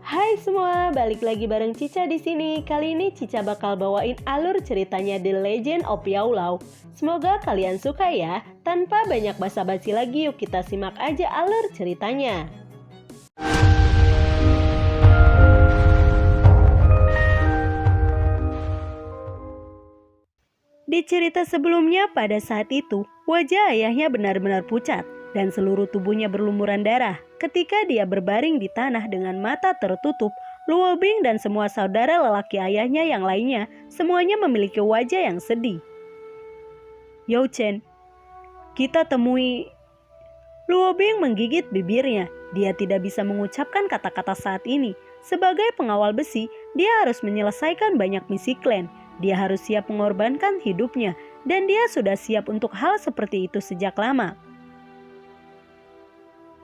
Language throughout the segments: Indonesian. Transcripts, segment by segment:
Hai semua, balik lagi bareng Cica di sini. Kali ini Cica bakal bawain alur ceritanya The Legend of Yao-Lao. Semoga kalian suka ya. Tanpa banyak basa-basi lagi, yuk kita simak aja alur ceritanya. Di cerita sebelumnya, pada saat itu, wajah ayahnya benar-benar pucat dan seluruh tubuhnya berlumuran darah. Ketika dia berbaring di tanah dengan mata tertutup, Luo Bing dan semua saudara lelaki ayahnya yang lainnya semuanya memiliki wajah yang sedih. Yao Chen, kita temui. Luo Bing menggigit bibirnya. Dia tidak bisa mengucapkan kata-kata saat ini. Sebagai pengawal besi, dia harus menyelesaikan banyak misi klan. Dia harus siap mengorbankan hidupnya, dan dia sudah siap untuk hal seperti itu sejak lama.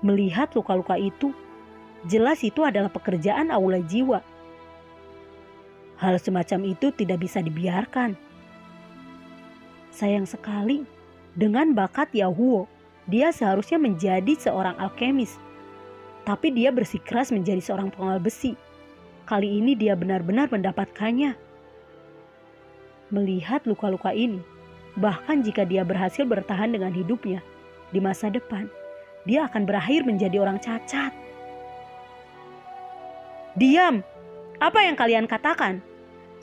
Melihat luka-luka itu, jelas itu adalah pekerjaan aula jiwa. Hal semacam itu tidak bisa dibiarkan. Sayang sekali, dengan bakat Yao Huo, dia seharusnya menjadi seorang alkemis. Tapi dia bersikeras menjadi seorang pengawal besi. Kali ini dia benar-benar mendapatkannya. Melihat luka-luka ini, bahkan jika dia berhasil bertahan dengan hidupnya, di masa depan, dia akan berakhir menjadi orang cacat. Diam! Apa yang kalian katakan?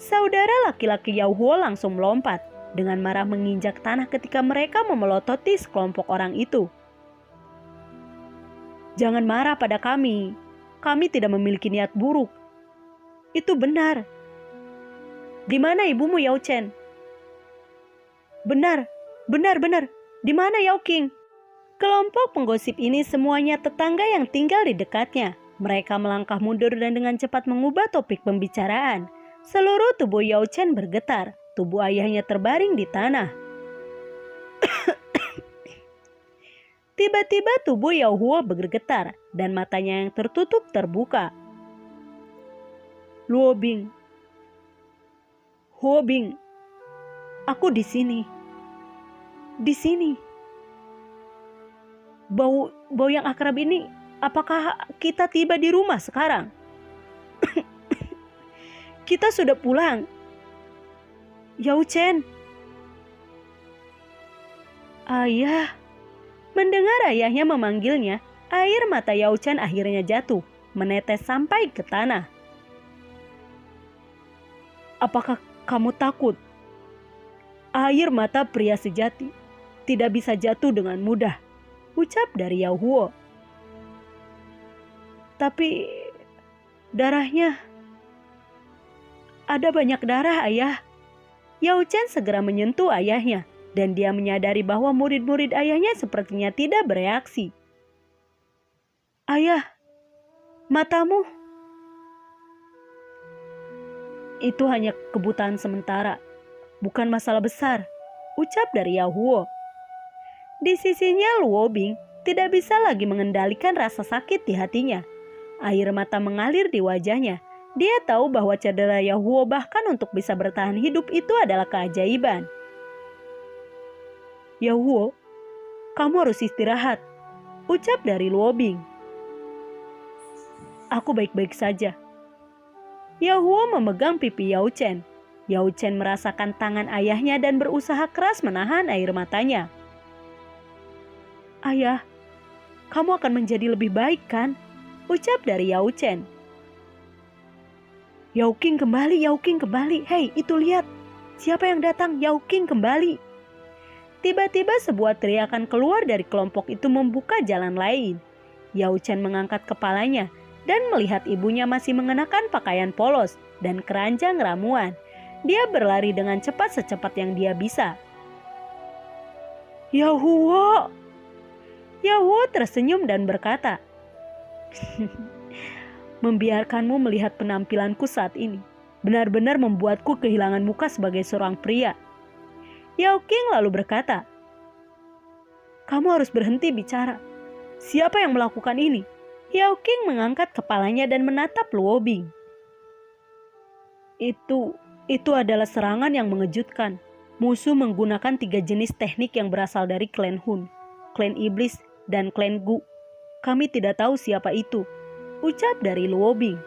Saudara laki-laki Yao Huo langsung melompat, dengan marah menginjak tanah ketika mereka memelototi sekelompok orang itu. Jangan marah pada kami. Kami tidak memiliki niat buruk. Itu benar. Di mana ibumu, Yao Chen? Benar. Di mana Yao King? Kelompok penggosip ini semuanya tetangga yang tinggal di dekatnya. Mereka melangkah mundur dan dengan cepat mengubah topik pembicaraan. Seluruh tubuh Yao Chen bergetar. Tubuh ayahnya terbaring di tanah. Tiba-tiba tubuh Yao Huo bergetar dan matanya yang tertutup terbuka. Luo Bing, Huo Bing, aku di sini. Di sini. Bau yang akrab ini, apakah kita tiba di rumah sekarang? Kita sudah pulang. Yao Chen. Ayah. Mendengar ayahnya memanggilnya, air mata Yao Chen akhirnya jatuh, menetes sampai ke tanah. Apakah kamu takut? Air mata pria sejati tidak bisa jatuh dengan mudah, ucap dari Yao Huo. Tapi darahnya, ada banyak darah, ayah. Yao Chen segera menyentuh ayahnya, dan dia menyadari bahwa murid-murid ayahnya sepertinya tidak bereaksi. Ayah, matamu. Itu hanya kebutaan sementara, bukan masalah besar, ucap dari Yao Huo. Di sisinya Luo Bing tidak bisa lagi mengendalikan rasa sakit di hatinya. Air mata mengalir di wajahnya. Dia tahu bahwa cedera Yao Huo bahkan untuk bisa bertahan hidup itu adalah keajaiban. Yao Huo, kamu harus istirahat, ucap dari Luo Bing. Aku baik-baik saja. Yao Huo memegang pipi Yao Chen. Yao Chen merasakan tangan ayahnya dan berusaha keras menahan air matanya. Ayah, kamu akan menjadi lebih baik kan? Ucap dari Yao Chen. Yao King kembali. Hei, itu lihat. Siapa yang datang? Yao King kembali. Tiba-tiba sebuah teriakan keluar dari kelompok itu membuka jalan lain. Yao Chen mengangkat kepalanya dan melihat ibunya masih mengenakan pakaian polos dan keranjang ramuan. Dia berlari dengan cepat secepat yang dia bisa. Yao Huo! Yao Huo tersenyum dan berkata, membiarkanmu melihat penampilanku saat ini benar-benar membuatku kehilangan muka sebagai seorang pria. Yao King lalu berkata, kamu harus berhenti bicara. Siapa yang melakukan ini? Yao King mengangkat kepalanya dan menatap Luo Bing. Itu adalah serangan yang mengejutkan. Musuh menggunakan 3 jenis teknik yang berasal dari klan Hun, klan Iblis, dan klan Gu. Kami tidak tahu siapa itu, ucap dari Luo Bing.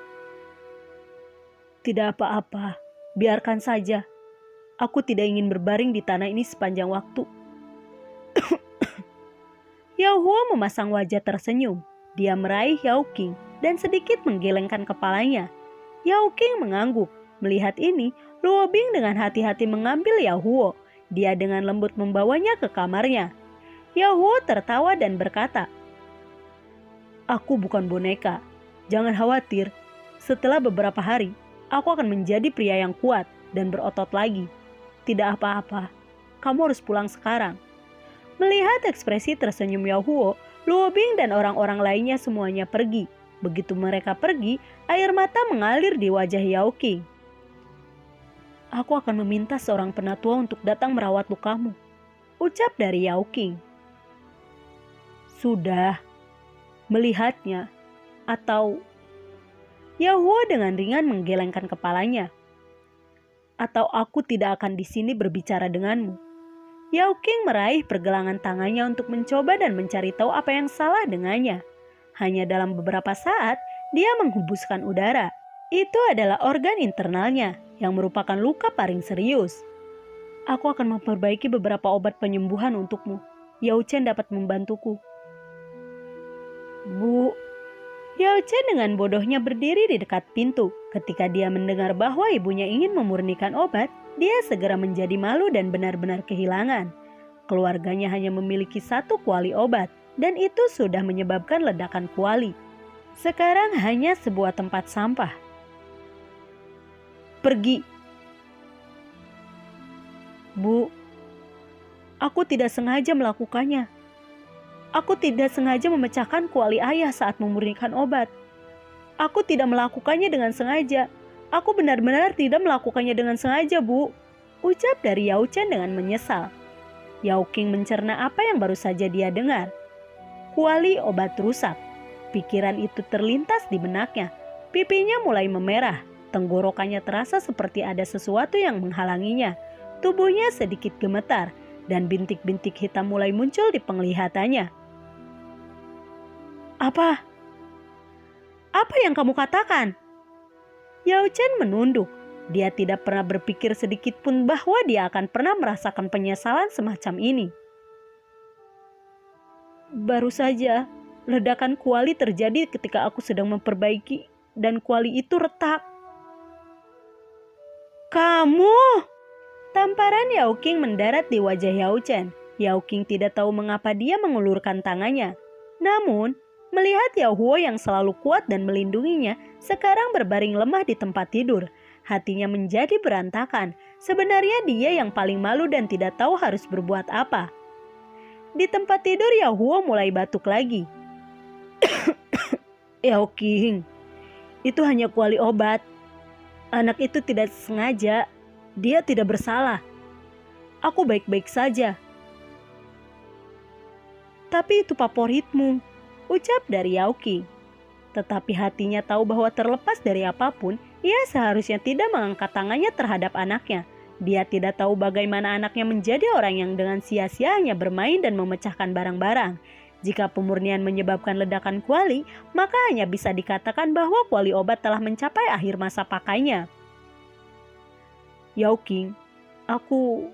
Tidak apa-apa, biarkan saja. Aku tidak ingin berbaring di tanah ini sepanjang waktu. Yao Huo memasang wajah tersenyum. Dia meraih Yao Qing dan sedikit menggelengkan kepalanya. Yao Qing mengangguk. Melihat ini, Luo Bing dengan hati-hati mengambil Yao Huo. Dia dengan lembut membawanya ke kamarnya. Yao Huo tertawa dan berkata, "Aku bukan boneka. Jangan khawatir. Setelah beberapa hari, aku akan menjadi pria yang kuat dan berotot lagi. Tidak apa-apa. Kamu harus pulang sekarang." Melihat ekspresi tersenyum Yao Huo, Luo Bing dan orang-orang lainnya semuanya pergi. Begitu mereka pergi, air mata mengalir di wajah Yao Qing. "Aku akan meminta seorang penatua untuk datang merawat lukamu," ucap dari Yao Qing. "Sudah, melihatnya, atau..." Yao Huo dengan ringan menggelengkan kepalanya. "Atau aku tidak akan di sini berbicara denganmu." Yao Qing meraih pergelangan tangannya untuk mencoba dan mencari tahu apa yang salah dengannya. Hanya dalam beberapa saat, dia menghembuskan udara. Itu adalah organ internalnya yang merupakan luka paling serius. "Aku akan memperbaiki beberapa obat penyembuhan untukmu. Yao Chen dapat membantuku." "Bu..." Yao Chen dengan bodohnya berdiri di dekat pintu. Ketika dia mendengar bahwa ibunya ingin memurnikan obat, dia segera menjadi malu dan benar-benar kehilangan. Keluarganya hanya memiliki satu kuali obat, dan itu sudah menyebabkan ledakan kuali. Sekarang hanya sebuah tempat sampah. "Pergi." "Bu, aku tidak sengaja melakukannya. Aku tidak sengaja memecahkan kuali ayah saat memurnikan obat. Aku tidak melakukannya dengan sengaja. Aku benar-benar tidak melakukannya dengan sengaja, Bu," ucap dari Yao Chen dengan menyesal. Yao Qing mencerna apa yang baru saja dia dengar. Kuali obat rusak. Pikiran itu terlintas di benaknya. Pipinya mulai memerah. Tenggorokannya terasa seperti ada sesuatu yang menghalanginya. Tubuhnya sedikit gemetar dan bintik-bintik hitam mulai muncul di penglihatannya. Apa yang kamu katakan?" Yao Chen menunduk. Dia tidak pernah berpikir sedikit pun bahwa dia akan pernah merasakan penyesalan semacam ini. "Baru saja, ledakan kuali terjadi ketika aku sedang memperbaiki dan kuali itu retak." "Kamu?" Tamparan Yao Qing mendarat di wajah Yao Chen. Yao Qing tidak tahu mengapa dia mengulurkan tangannya. Namun, melihat Yao Huo yang selalu kuat dan melindunginya, sekarang berbaring lemah di tempat tidur. Hatinya menjadi berantakan. Sebenarnya dia yang paling malu dan tidak tahu harus berbuat apa. Di tempat tidur Yao Huo mulai batuk lagi. "Yao Qing, itu hanya kuali obat. Anak itu tidak sengaja. Dia tidak bersalah. Aku baik-baik saja." "Tapi itu favoritmu," ucap dari Yao Qing. Tetapi hatinya tahu bahwa terlepas dari apapun, ia seharusnya tidak mengangkat tangannya terhadap anaknya. Dia tidak tahu bagaimana anaknya menjadi orang yang dengan sia-sia hanya bermain dan memecahkan barang-barang. Jika pemurnian menyebabkan ledakan kuali, maka hanya bisa dikatakan bahwa kuali obat telah mencapai akhir masa pakainya. "Yao Qing, aku..."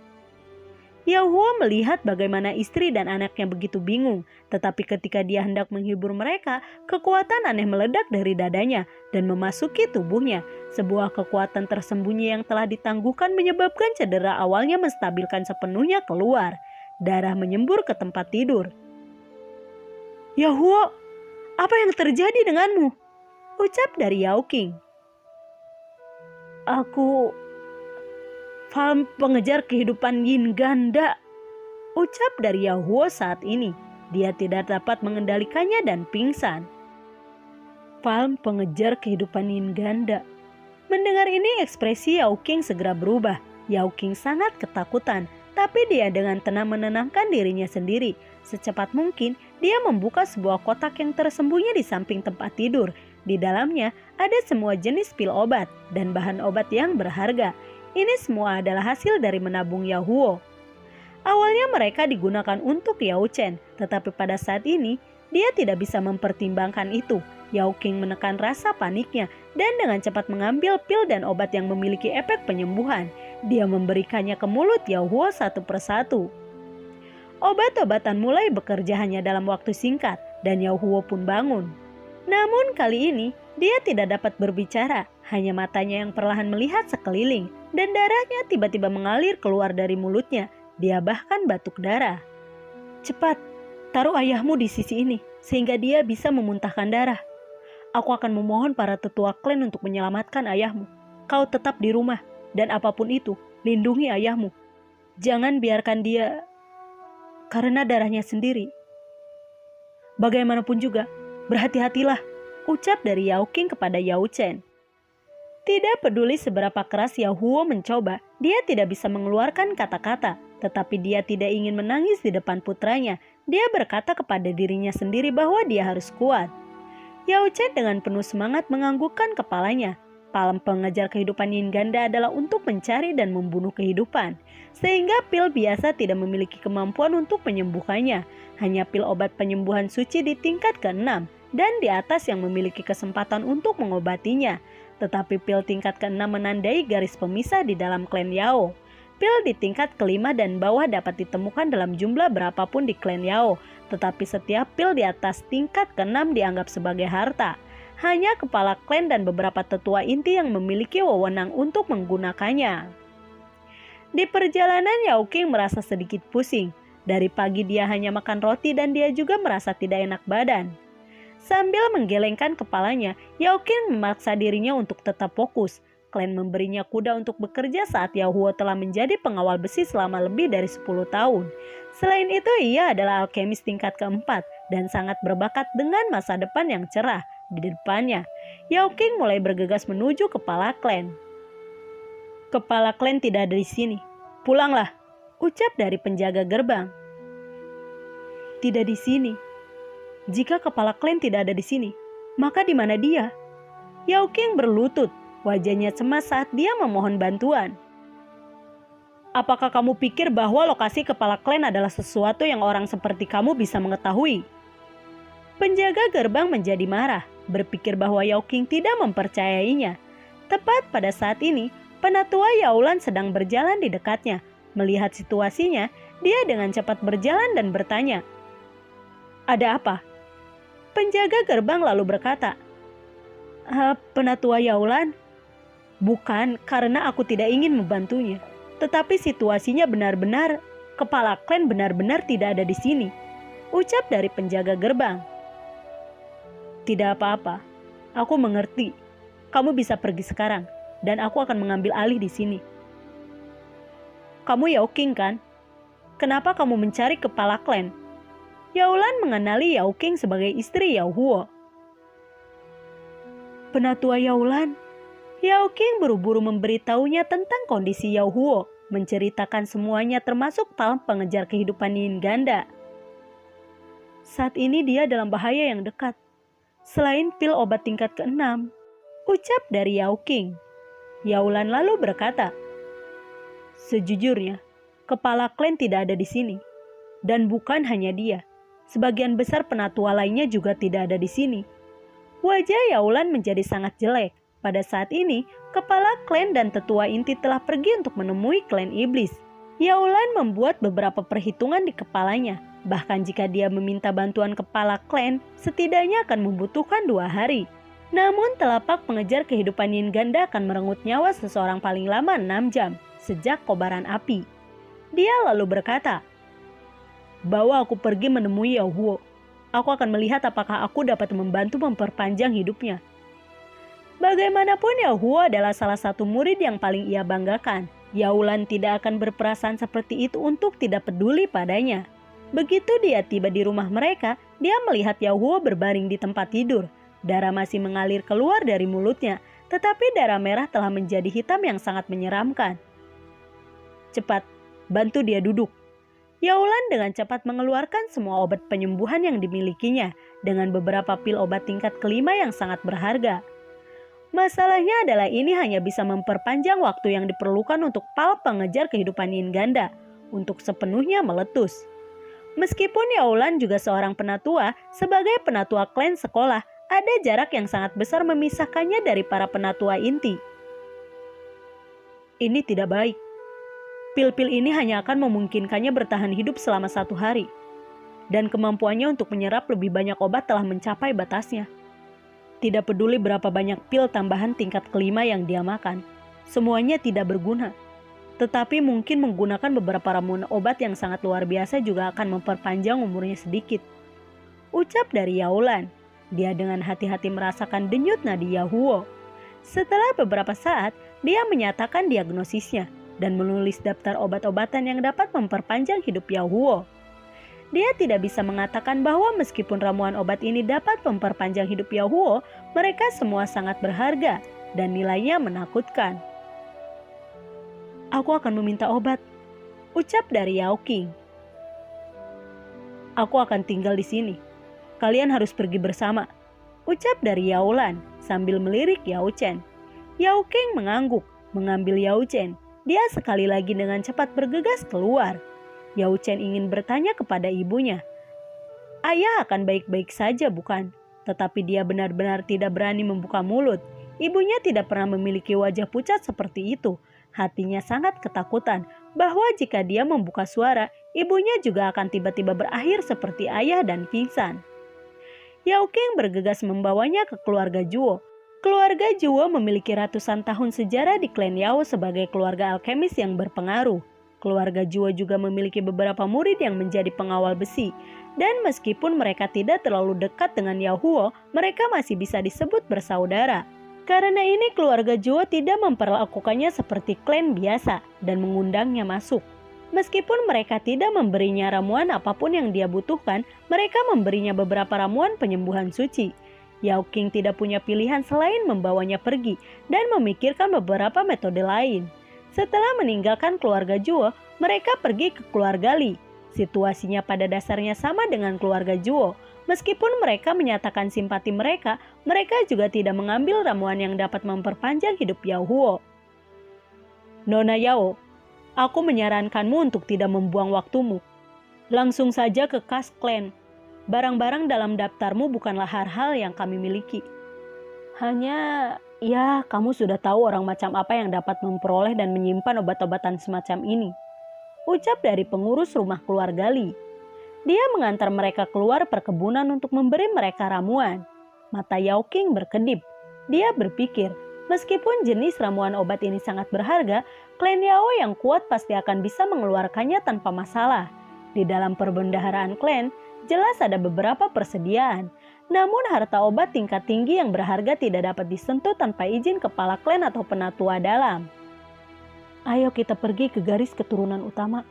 Yao Huo melihat bagaimana istri dan anaknya begitu bingung, tetapi ketika dia hendak menghibur mereka, kekuatan aneh meledak dari dadanya dan memasuki tubuhnya. Sebuah kekuatan tersembunyi yang telah ditangguhkan menyebabkan cedera awalnya menstabilkan sepenuhnya keluar. Darah menyembur ke tempat tidur. "Yao Huo, apa yang terjadi denganmu?" ucap dari Yao Qing. "Aku... Falm pengejar kehidupan yin ganda," ucap dari Yao Huo saat ini. Dia tidak dapat mengendalikannya dan pingsan. "Falm pengejar kehidupan yin ganda." Mendengar ini ekspresi Yao Qing segera berubah. Yao Qing sangat ketakutan, tapi dia dengan tenang menenangkan dirinya sendiri. Secepat mungkin dia membuka sebuah kotak yang tersembunyi di samping tempat tidur. Di dalamnya ada semua jenis pil obat dan bahan obat yang berharga. Ini semua adalah hasil dari menabung Yao Huo. Awalnya mereka digunakan untuk Yao Chen, tetapi pada saat ini dia tidak bisa mempertimbangkan itu. Yao King menekan rasa paniknya dan dengan cepat mengambil pil dan obat yang memiliki efek penyembuhan. Dia memberikannya ke mulut Yao Huo satu persatu. Obat-obatan mulai bekerja hanya dalam waktu singkat dan Yao Huo pun bangun. Namun kali ini dia tidak dapat berbicara, hanya matanya yang perlahan melihat sekeliling dan darahnya tiba-tiba mengalir keluar dari mulutnya. Dia bahkan batuk darah. "Cepat, taruh ayahmu di sisi ini sehingga dia bisa memuntahkan darah. Aku akan memohon para tetua klan untuk menyelamatkan ayahmu. Kau tetap di rumah dan apapun itu, lindungi ayahmu. Jangan biarkan dia karena darahnya sendiri. Bagaimanapun juga, berhati-hatilah," ucap dari Yao King kepada Yao Chen. Tidak peduli seberapa keras Yao Huo mencoba, dia tidak bisa mengeluarkan kata-kata. Tetapi dia tidak ingin menangis di depan putranya. Dia berkata kepada dirinya sendiri bahwa dia harus kuat. Yao Chen dengan penuh semangat menganggukkan kepalanya. Palem pengejar kehidupan yin ganda adalah untuk mencari dan membunuh kehidupan. Sehingga pil biasa tidak memiliki kemampuan untuk menyembuhkannya. Hanya pil obat penyembuhan suci di tingkat ke-6 dan di atas yang memiliki kesempatan untuk mengobatinya. Tetapi pil tingkat ke-6 menandai garis pemisah di dalam klan Yao. Pil di tingkat ke-5 dan bawah dapat ditemukan dalam jumlah berapapun di klan Yao. Tetapi setiap pil di atas tingkat ke-6 dianggap sebagai harta. Hanya kepala klan dan beberapa tetua inti yang memiliki wewenang untuk menggunakannya. Di perjalanan Yao King merasa sedikit pusing. Dari pagi dia hanya makan roti dan dia juga merasa tidak enak badan. Sambil menggelengkan kepalanya, Yao King memaksa dirinya untuk tetap fokus. Klan memberinya kuda untuk bekerja saat Yao Huo telah menjadi pengawal besi selama lebih dari 10 tahun. Selain itu, ia adalah alkemis tingkat keempat dan sangat berbakat dengan masa depan yang cerah di depannya. Yao King mulai bergegas menuju kepala klan. "Kepala klan tidak ada di sini. Pulanglah," ucap dari penjaga gerbang. "Tidak di sini. Jika kepala klan tidak ada di sini, maka di mana dia?" Yao King berlutut, wajahnya cemas saat dia memohon bantuan. "Apakah kamu pikir bahwa lokasi kepala klan adalah sesuatu yang orang seperti kamu bisa mengetahui?" Penjaga gerbang menjadi marah, berpikir bahwa Yao King tidak mempercayainya. Tepat pada saat ini, penatua Yaolan sedang berjalan di dekatnya. Melihat situasinya, dia dengan cepat berjalan dan bertanya, "Ada apa?" Penjaga gerbang lalu berkata, "Penatua Yaolan?" "Bukan karena aku tidak ingin membantunya, tetapi situasinya benar-benar, kepala klan benar-benar tidak ada di sini," ucap dari penjaga gerbang. "Tidak apa-apa, aku mengerti. Kamu bisa pergi sekarang, dan aku akan mengambil alih di sini." "Kamu Yao King kan? Kenapa kamu mencari kepala klan?" Yaolan mengenali Yao King sebagai istri Yao Huo. "Penatua Yaolan?" Yao King buru-buru memberitahunya tentang kondisi Yao Huo, menceritakan semuanya termasuk palem pengejar kehidupan yin ganda. "Saat ini dia dalam bahaya yang dekat. Selain pil obat tingkat ke-6, ucap dari Yao King. Yaolan lalu berkata, "Sejujurnya, kepala klan tidak ada di sini. Dan bukan hanya dia. Sebagian besar penatua lainnya juga tidak ada di sini." Wajah Yaolan menjadi sangat jelek. Pada saat ini, kepala klan dan tetua inti telah pergi untuk menemui klan iblis. Yaolan membuat beberapa perhitungan di kepalanya. Bahkan jika dia meminta bantuan kepala klan, setidaknya akan membutuhkan 2 hari. Namun telapak pengejar kehidupan yin ganda akan merenggut nyawa seseorang paling lama 6 jam, sejak kobaran api. Dia lalu berkata, "Bawa aku pergi menemui Yao Huo. Aku akan melihat apakah aku dapat membantu memperpanjang hidupnya." Bagaimanapun Yao Huo adalah salah satu murid yang paling ia banggakan. Yaolan tidak akan berperasaan seperti itu untuk tidak peduli padanya. Begitu dia tiba di rumah mereka, dia melihat Yao Huo berbaring di tempat tidur. Darah masih mengalir keluar dari mulutnya, tetapi darah merah telah menjadi hitam yang sangat menyeramkan. "Cepat, bantu dia duduk." Yaolan dengan cepat mengeluarkan semua obat penyembuhan yang dimilikinya dengan beberapa pil obat tingkat ke-5 yang sangat berharga. Masalahnya adalah ini hanya bisa memperpanjang waktu yang diperlukan untuk pal pengejar kehidupan yin ganda untuk sepenuhnya meletus. Meskipun Yaolan juga seorang penatua, sebagai penatua klan sekolah, Ada jarak yang sangat besar memisahkannya dari para penatua inti. Ini tidak baik. Pil-pil ini hanya akan memungkinkannya bertahan hidup selama 1 hari. Dan kemampuannya untuk menyerap lebih banyak obat telah mencapai batasnya. Tidak peduli berapa banyak pil tambahan tingkat kelima yang dia makan, semuanya tidak berguna. Tetapi mungkin menggunakan beberapa ramuan obat yang sangat luar biasa juga akan memperpanjang umurnya sedikit. Ucap dari Yaolan. Dia dengan hati-hati merasakan denyut nadi Yahuo. Setelah beberapa saat, dia menyatakan diagnosisnya dan menulis daftar obat-obatan yang dapat memperpanjang hidup Yahuo. Dia tidak bisa mengatakan bahwa meskipun ramuan obat ini dapat memperpanjang hidup Yahuo, mereka semua sangat berharga dan nilainya menakutkan. Aku akan meminta obat, ucap dari Yao Qing. Aku akan tinggal di sini. Kalian harus pergi bersama, ucap dari Yaolan sambil melirik Yao Chen. Yao Qing mengangguk, mengambil Yao Chen. Dia sekali lagi dengan cepat bergegas keluar. Yao Chen ingin bertanya kepada ibunya. Ayah akan baik-baik saja bukan? Tetapi dia benar-benar tidak berani membuka mulut. Ibunya tidak pernah memiliki wajah pucat seperti itu. Hatinya sangat ketakutan bahwa jika dia membuka suara, ibunya juga akan tiba-tiba berakhir seperti ayah dan pingsan. Yao Qing bergegas membawanya ke keluarga Zhuo. Keluarga Zhuo memiliki ratusan tahun sejarah di klan Yao sebagai keluarga alkemis yang berpengaruh. Keluarga Zhuo juga memiliki beberapa murid yang menjadi pengawal besi. Dan meskipun mereka tidak terlalu dekat dengan Yahuo, mereka masih bisa disebut bersaudara. Karena ini keluarga Zhuo tidak memperlakukannya seperti klan biasa dan mengundangnya masuk. Meskipun mereka tidak memberinya ramuan apapun yang dia butuhkan, mereka memberinya beberapa ramuan penyembuhan suci. Yao Qing tidak punya pilihan selain membawanya pergi dan memikirkan beberapa metode lain. Setelah meninggalkan keluarga Zhuo, mereka pergi ke keluarga Li. Situasinya pada dasarnya sama dengan keluarga Zhuo. Meskipun mereka menyatakan simpati mereka juga tidak mengambil ramuan yang dapat memperpanjang hidup Yahuo. Nona Yao, aku menyarankanmu untuk tidak membuang waktumu. Langsung saja ke kas klan. Barang-barang dalam daftarmu bukanlah hal-hal yang kami miliki. Hanya, ya kamu sudah tahu orang macam apa yang dapat memperoleh dan menyimpan obat-obatan semacam ini. Ucap dari pengurus rumah keluarga Li. Dia mengantar mereka keluar perkebunan untuk memberi mereka ramuan. Mata Yao Qing berkedip. Dia berpikir, meskipun jenis ramuan obat ini sangat berharga, klan Yao yang kuat pasti akan bisa mengeluarkannya tanpa masalah. Di dalam perbendaharaan klan, jelas ada beberapa persediaan. Namun harta obat tingkat tinggi yang berharga tidak dapat disentuh tanpa izin kepala klan atau penatua dalam. Ayo kita pergi ke garis keturunan utama.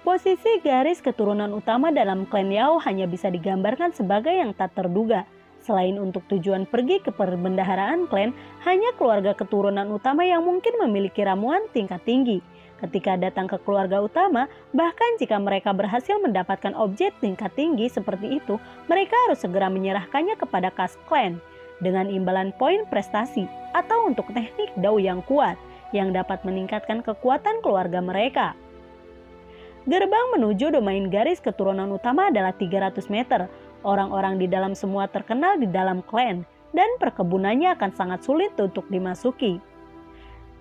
Posisi garis keturunan utama dalam klan Yao hanya bisa digambarkan sebagai yang tak terduga. Selain untuk tujuan pergi ke perbendaharaan klan, hanya keluarga keturunan utama yang mungkin memiliki ramuan tingkat tinggi. Ketika datang ke keluarga utama, bahkan jika mereka berhasil mendapatkan objek tingkat tinggi seperti itu, mereka harus segera menyerahkannya kepada kas klan dengan imbalan poin prestasi atau untuk teknik dao yang kuat yang dapat meningkatkan kekuatan keluarga mereka. Gerbang menuju domain garis keturunan utama adalah 300 meter. Orang-orang di dalam semua terkenal di dalam klan dan perkebunannya akan sangat sulit untuk dimasuki.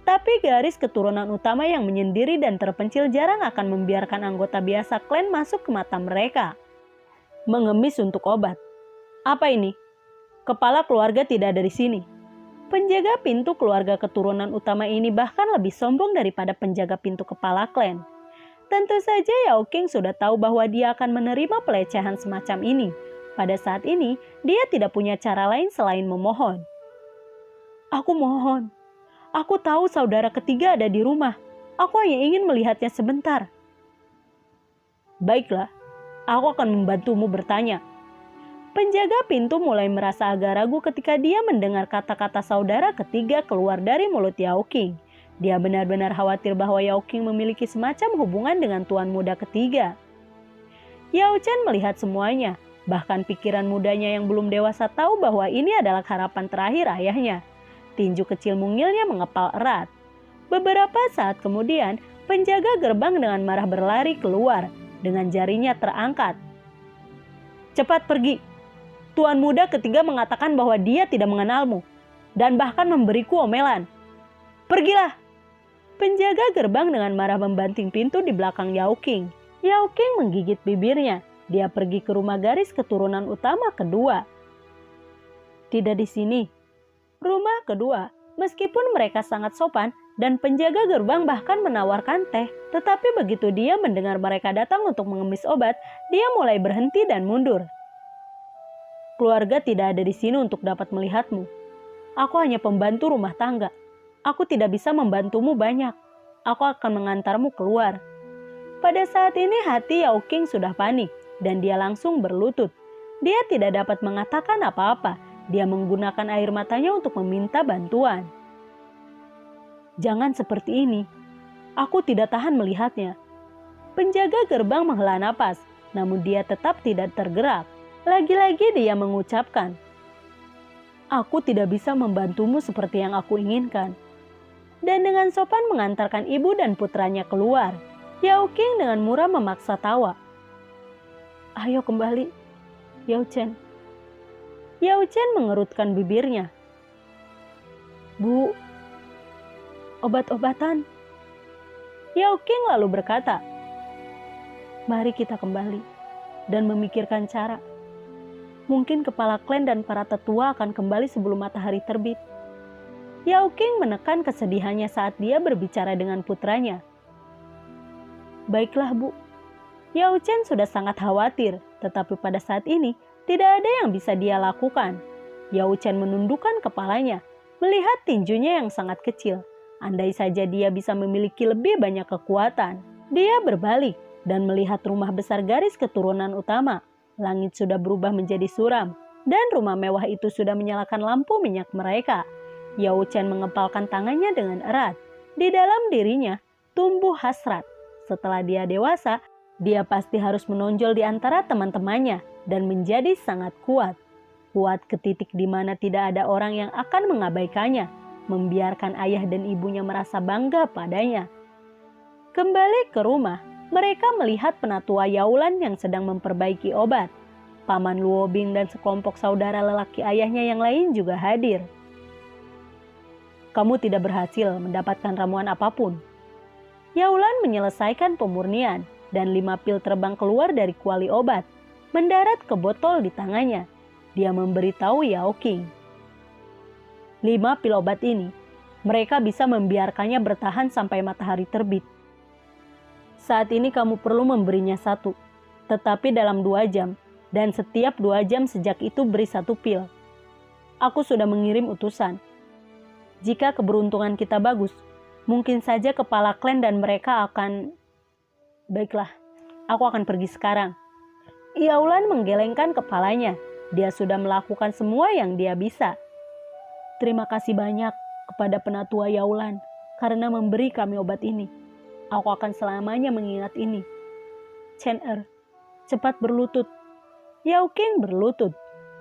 Tapi garis keturunan utama yang menyendiri dan terpencil jarang akan membiarkan anggota biasa klan masuk ke mata mereka. Mengemis untuk obat. Apa ini? Kepala keluarga tidak ada di sini. Penjaga pintu keluarga keturunan utama ini bahkan lebih sombong daripada penjaga pintu kepala klan. Tentu saja Yao Qing sudah tahu bahwa dia akan menerima pelecehan semacam ini. Pada saat ini, dia tidak punya cara lain selain memohon. Aku mohon. Aku tahu saudara ketiga ada di rumah. Aku hanya ingin melihatnya sebentar. Baiklah, aku akan membantumu bertanya. Penjaga pintu mulai merasa agak ragu ketika dia mendengar kata-kata saudara ketiga keluar dari mulut Yao Qing. Dia benar-benar khawatir bahwa Yao Qing memiliki semacam hubungan dengan tuan muda ketiga. Yao Chen melihat semuanya, bahkan pikiran mudanya yang belum dewasa tahu bahwa ini adalah harapan terakhir ayahnya. Tinju kecil mungilnya mengepal erat. Beberapa saat kemudian, penjaga gerbang dengan marah berlari keluar dengan jarinya terangkat. Cepat pergi. Tuan muda ketiga mengatakan bahwa dia tidak mengenalmu dan bahkan memberiku omelan. Pergilah! Penjaga gerbang dengan marah membanting pintu di belakang Yao Qing. Yao Qing menggigit bibirnya. Dia pergi ke rumah garis keturunan utama kedua. Tidak di sini. Rumah kedua, meskipun mereka sangat sopan dan penjaga gerbang bahkan menawarkan teh, tetapi begitu dia mendengar mereka datang untuk mengemis obat, dia mulai berhenti dan mundur. Keluarga tidak ada di sini untuk dapat melihatmu. Aku hanya pembantu rumah tangga. Aku tidak bisa membantumu banyak. Aku akan mengantarmu keluar. Pada saat ini hati Yao Qing sudah panik dan dia langsung berlutut. Dia tidak dapat mengatakan apa-apa. Dia menggunakan air matanya untuk meminta bantuan. Jangan seperti ini. Aku tidak tahan melihatnya. Penjaga gerbang menghela napas, namun dia tetap tidak tergerak. Lagi-lagi dia mengucapkan, aku tidak bisa membantumu seperti yang aku inginkan. Dan dengan sopan mengantarkan ibu dan putranya keluar. Yao Qing dengan murah memaksa tawa. Ayo kembali, Yao Chen. Yao Chen mengerutkan bibirnya. Bu, obat-obatan. Yao Qing lalu berkata, mari kita kembali dan memikirkan cara. Mungkin kepala klan dan para tetua akan kembali sebelum matahari terbit. Yao Qing menekan kesedihannya saat dia berbicara dengan putranya. Baiklah Bu. Yao Chen sudah sangat khawatir, tetapi pada saat ini tidak ada yang bisa dia lakukan. Yao Chen menundukkan kepalanya, melihat tinjunya yang sangat kecil. Andai saja dia bisa memiliki lebih banyak kekuatan. Dia berbalik dan melihat rumah besar garis keturunan utama. Langit sudah berubah menjadi suram, dan rumah mewah itu sudah menyalakan lampu minyak mereka. Yao Chen mengepalkan tangannya dengan erat. Di dalam dirinya tumbuh hasrat. Setelah dia dewasa, dia pasti harus menonjol di antara teman-temannya dan menjadi sangat kuat. Kuat ke titik di mana tidak ada orang yang akan mengabaikannya, membiarkan ayah dan ibunya merasa bangga padanya. Kembali ke rumah, mereka melihat penatua Yaolan yang sedang memperbaiki obat. Paman Luo Bing dan sekelompok saudara lelaki ayahnya yang lain juga hadir. Kamu tidak berhasil mendapatkan ramuan apapun. Yaolan menyelesaikan pemurnian dan 5 pil terbang keluar dari kuali obat, mendarat ke botol di tangannya. Dia memberitahu Yao Qing. 5 pil obat ini, mereka bisa membiarkannya bertahan sampai matahari terbit. Saat ini kamu perlu memberinya 1, tetapi dalam 2 jam, dan setiap 2 jam sejak itu beri 1 pil. Aku sudah mengirim utusan. Jika keberuntungan kita bagus, mungkin saja kepala klan dan mereka akan... Baiklah, aku akan pergi sekarang. Yaolan menggelengkan kepalanya. Dia sudah melakukan semua yang dia bisa. Terima kasih banyak kepada penatua Yaolan karena memberi kami obat ini. Aku akan selamanya mengingat ini. Chen Er, cepat berlutut. Yao Qing berlutut.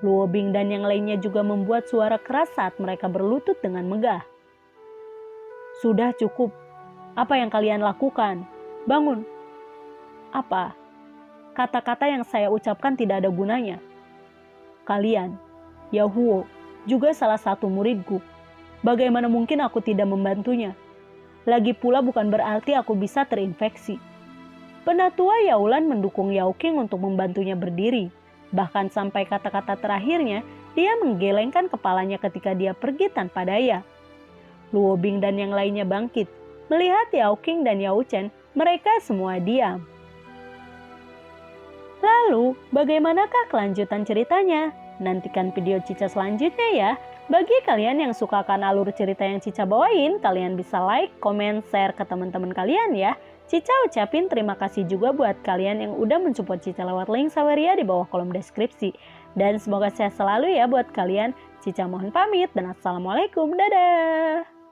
Luo Bing dan yang lainnya juga membuat suara keras saat mereka berlutut dengan megah. Sudah cukup. Apa yang kalian lakukan? Bangun. Apa? Kata-kata yang saya ucapkan tidak ada gunanya. Kalian, Yao Huo, juga salah satu muridku. Bagaimana mungkin aku tidak membantunya? Lagi pula bukan berarti aku bisa terinfeksi. Penatua Yaolan mendukung Yao Qing untuk membantunya berdiri. Bahkan sampai kata-kata terakhirnya, dia menggelengkan kepalanya ketika dia pergi tanpa daya. Luo Bing dan yang lainnya bangkit. Melihat Yao Qing dan Yao Chen, mereka semua diam. Lalu, bagaimanakah kelanjutan ceritanya? Nantikan video Cica selanjutnya ya. Bagi kalian yang suka akan alur cerita yang Cica bawain, kalian bisa like, komen, share ke teman-teman kalian ya. Cica ucapin terima kasih juga buat kalian yang udah mensupport Cica lewat link Saweria di bawah kolom deskripsi. Dan semoga sehat selalu ya buat kalian. Cica mohon pamit dan assalamualaikum, dadah.